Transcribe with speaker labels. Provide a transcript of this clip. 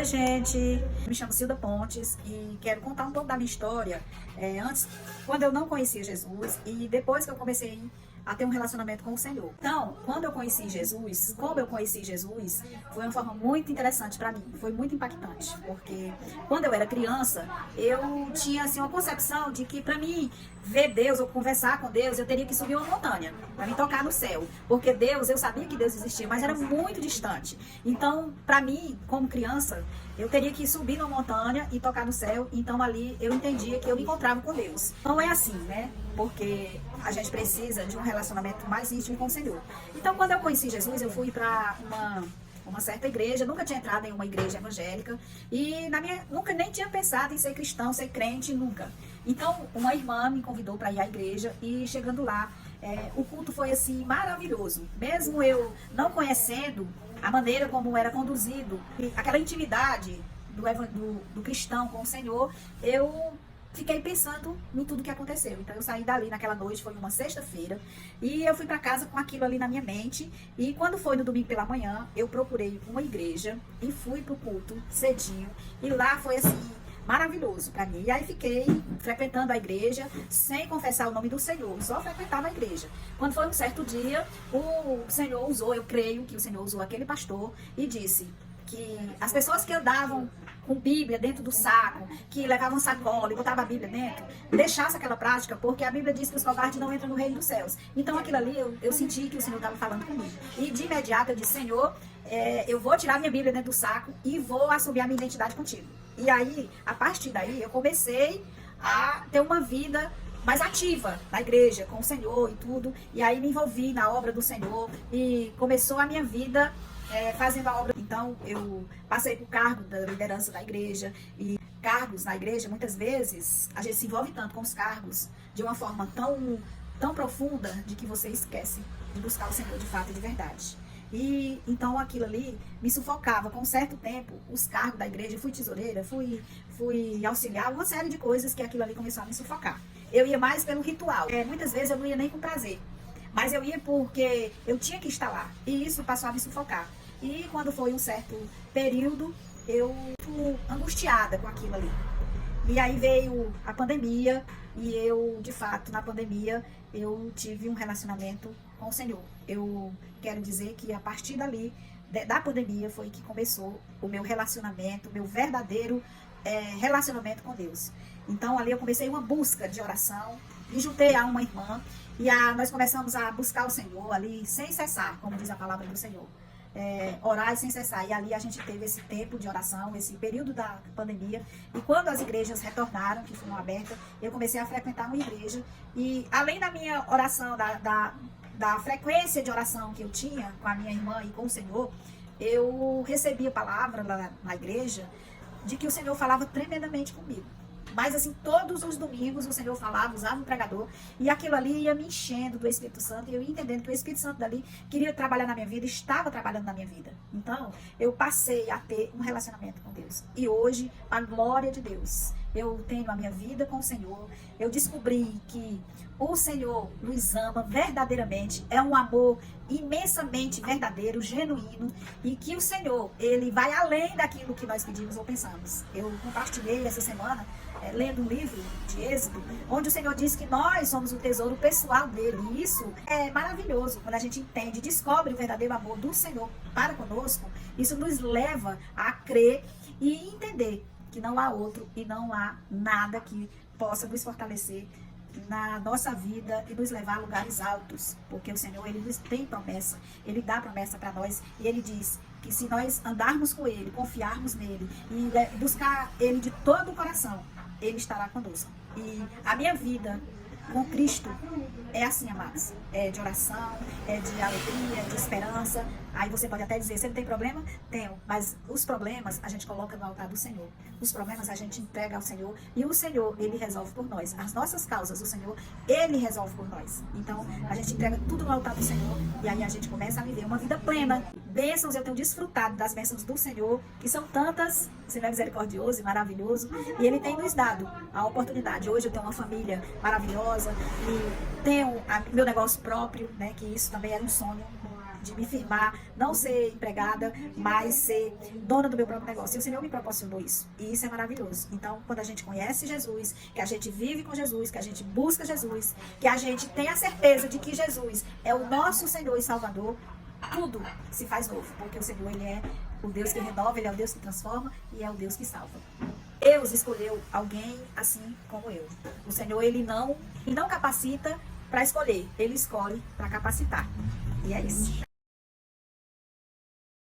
Speaker 1: Oi, gente. Me chamo Cilda Pontes e quero contar um pouco da minha história. Antes, quando eu não conhecia Jesus e depois que eu comecei a ter um relacionamento com o Senhor. Então, quando eu conheci Jesus, como eu conheci Jesus, foi uma forma muito interessante para mim, foi muito impactante, porque quando eu era criança, eu tinha assim uma concepção de que para mim ver Deus ou conversar com Deus, eu teria que subir uma montanha para me tocar no céu, porque Deus, eu sabia que Deus existia, mas era muito distante. Então, para mim, como criança, eu teria que subir numa montanha e tocar no céu. Então ali eu entendia que eu me encontrava com Deus. Não é assim, né? Porque a gente precisa de um relacionamento mais íntimo com o Senhor. Então, quando eu conheci Jesus, eu fui para uma certa igreja, nunca tinha entrado em uma igreja evangélica e nunca nem tinha pensado em ser cristão, ser crente, nunca. Então, uma irmã me convidou para ir à igreja e chegando lá, o culto foi assim maravilhoso. Mesmo eu não conhecendo a maneira como era conduzido, aquela intimidade do cristão com o Senhor, eu fiquei pensando em tudo que aconteceu. Então eu saí dali naquela noite, foi uma sexta-feira, e eu fui para casa com aquilo ali na minha mente. E quando foi no domingo pela manhã, eu procurei uma igreja e fui pro culto cedinho. E lá foi assim maravilhoso para mim. E aí fiquei frequentando a igreja sem confessar o nome do Senhor, só frequentava a igreja. Quando foi um certo dia, o Senhor usou, eu creio que o Senhor usou aquele pastor e disse que as pessoas que andavam com Bíblia dentro do saco, que levavam sacola e botavam a Bíblia dentro, deixasse aquela prática, porque a Bíblia diz que os covardes não entram no reino dos céus. Então aquilo ali eu senti que o Senhor estava falando comigo. E de imediato eu disse: Senhor, eu vou tirar minha Bíblia dentro do saco e vou assumir a minha identidade contigo. E aí, a partir daí, eu comecei a ter uma vida mais ativa na igreja, com o Senhor e tudo. E aí me envolvi na obra do Senhor e começou a minha vida fazendo a obra. Então, eu passei por cargo da liderança da igreja. E cargos na igreja, muitas vezes, a gente se envolve tanto com os cargos de uma forma tão profunda de que você esquece de buscar o Senhor de fato e de verdade. E então aquilo ali me sufocava. Com um certo tempo, os cargos da igreja, fui tesoureira, fui auxiliar, uma série de coisas que aquilo ali começou a me sufocar. Eu ia mais pelo ritual. Muitas vezes eu não ia nem com prazer, mas eu ia porque eu tinha que estar lá. E isso passou a me sufocar. E quando foi um certo período, eu fui angustiada com aquilo ali. E aí veio a pandemia e eu, de fato, na pandemia, eu tive um relacionamento com o Senhor. Eu quero dizer que a partir dali, da pandemia, foi que começou o meu relacionamento, o meu verdadeiro relacionamento com Deus. Então ali eu comecei uma busca de oração, me juntei a uma irmã e nós começamos a buscar o Senhor ali sem cessar, como diz a palavra do Senhor. Orar sem cessar. E ali a gente teve esse tempo de oração, esse período da pandemia. E quando as igrejas retornaram, que foram abertas, eu comecei a frequentar uma igreja. E além da minha oração, da frequência de oração que eu tinha com a minha irmã e com o Senhor, eu recebi a palavra lá na igreja de que o Senhor falava tremendamente comigo. Mas assim, todos os domingos o Senhor falava, usava um pregador, e aquilo ali ia me enchendo do Espírito Santo, e eu ia entendendo que o Espírito Santo dali queria trabalhar na minha vida, estava trabalhando na minha vida. Então, eu passei a ter um relacionamento com Deus. E hoje, a glória de Deus, eu tenho a minha vida com o Senhor. Eu descobri que o Senhor nos ama verdadeiramente, é um amor imensamente verdadeiro, genuíno, e que o Senhor, Ele vai além daquilo que nós pedimos ou pensamos. Eu compartilhei essa semana, lendo um livro de Êxodo, onde o Senhor diz que nós somos o tesouro pessoal dele. E isso é maravilhoso. Quando a gente entende, descobre o verdadeiro amor do Senhor para conosco, isso nos leva a crer e entender que não há outro e não há nada que possa nos fortalecer na nossa vida e nos levar a lugares altos, porque o Senhor, Ele nos tem promessa, Ele dá promessa para nós, e Ele diz que se nós andarmos com Ele, confiarmos nele e buscar Ele de todo o coração, Ele estará conosco. E a minha vida com Cristo é assim, amados, é de oração, é de alegria, é de esperança. Aí você pode até dizer: você não tem problema? Tenho, mas os problemas a gente coloca no altar do Senhor. Os problemas a gente entrega ao Senhor, e o Senhor, Ele resolve por nós. As nossas causas, o Senhor, Ele resolve por nós. Então, a gente entrega tudo no altar do Senhor, e aí a gente começa a viver uma vida plena. Bênçãos, eu tenho desfrutado das bênçãos do Senhor, que são tantas. O Senhor é misericordioso e maravilhoso, e Ele tem nos dado a oportunidade. Hoje eu tenho uma família maravilhosa, e tenho meu negócio próprio, né, que isso também era um sonho de me firmar, não ser empregada, mas ser dona do meu próprio negócio. E o Senhor me proporcionou isso. E isso é maravilhoso. Então, quando a gente conhece Jesus, que a gente vive com Jesus, que a gente busca Jesus, que a gente tem a certeza de que Jesus é o nosso Senhor e Salvador, tudo se faz novo. Porque o Senhor, Ele é o Deus que renova, Ele é o Deus que transforma e é o Deus que salva. Deus escolheu alguém assim como eu. O Senhor, Ele não capacita para escolher, Ele escolhe para capacitar. E é isso.